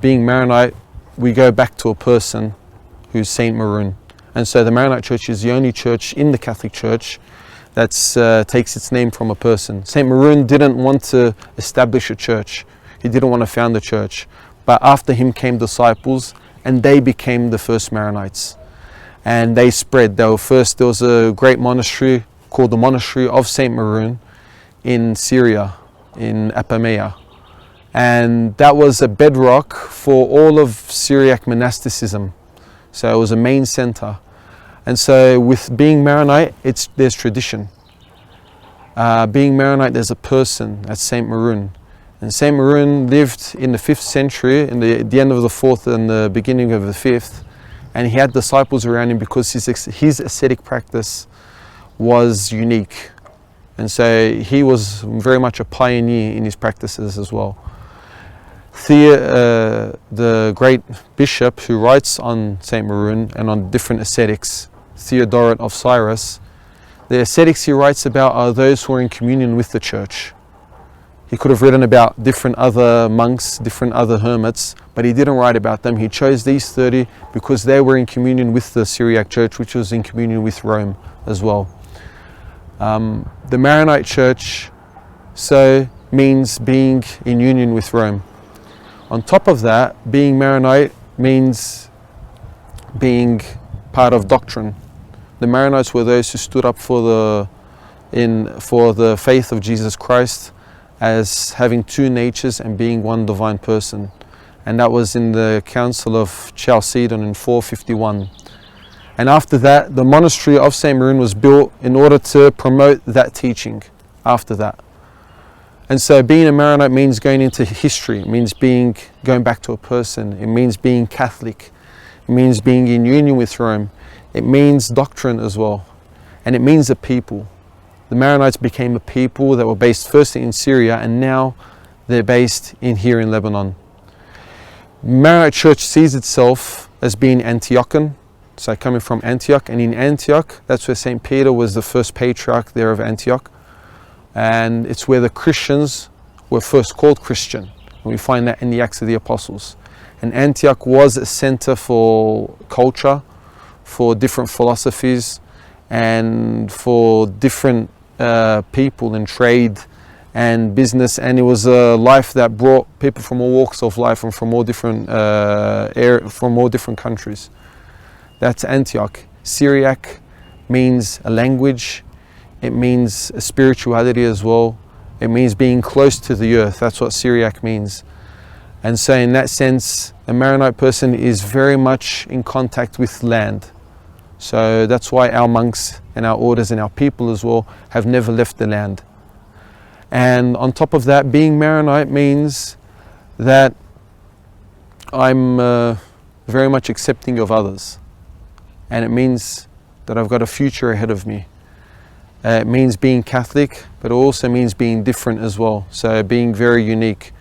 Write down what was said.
being Maronite, we go back to a person who's Saint Maroon. And so the Maronite Church is the only church in the Catholic Church that takes its name from a person. Saint Maroon didn't want to establish a church. He didn't want to found a church. But after him came disciples, and they became the first Maronites. And they spread. There was a great monastery called the Monastery of Saint Maroon in Syria, in Apamea. And that was a bedrock for all of Syriac monasticism. So it was a main center. And so with being Maronite, there's tradition. Being Maronite, there's a person, that's Saint Maroon. And Saint Maroon lived in the 5th century, in the end of the 4th and the beginning of the 5th. And he had disciples around him because his ascetic practice was unique. And so he was very much a pioneer in his practices as well. The great bishop who writes on Saint Maroon and on different ascetics, Theodoret of Cyrus, the ascetics he writes about are those who are in communion with the church. He could have written about different other monks, different other hermits, but he didn't write about them. He chose these 30 because they were in communion with the Syriac Church, which was in communion with Rome as well. The Maronite Church means being in union with Rome. On top of that, being Maronite means being part of doctrine. The Maronites were those who stood up for the faith of Jesus Christ as having two natures and being one divine person. And that was in the Council of Chalcedon in 451. And after that, the monastery of Saint Maroon was built in order to promote that teaching after that. And so being a Maronite means going into history. It means going back to a person. It means being Catholic. It means being in union with Rome. It means doctrine as well. And it means a people. The Maronites became a people that were based firstly in Syria, and now they're based here in Lebanon. Maronite Church sees itself as being Antiochian, so coming from Antioch, and in Antioch, that's where St. Peter was the first patriarch there of Antioch, and it's where the Christians were first called Christian. And we find that in the Acts of the Apostles. And Antioch was a center for culture, for different philosophies, and for different people in trade and business, and it was a life that brought people from all walks of life and from all different countries. That's Antioch. Syriac means a language. It means a spirituality as well. It means being close to the earth. That's what Syriac means. And so in that sense, a Maronite person is very much in contact with land. So that's why our monks and our orders and our people as well have never left the land. And on top of that, being Maronite means that I'm very much accepting of others. And it means that I've got a future ahead of me. It means being Catholic, but it also means being different as well. So being very unique.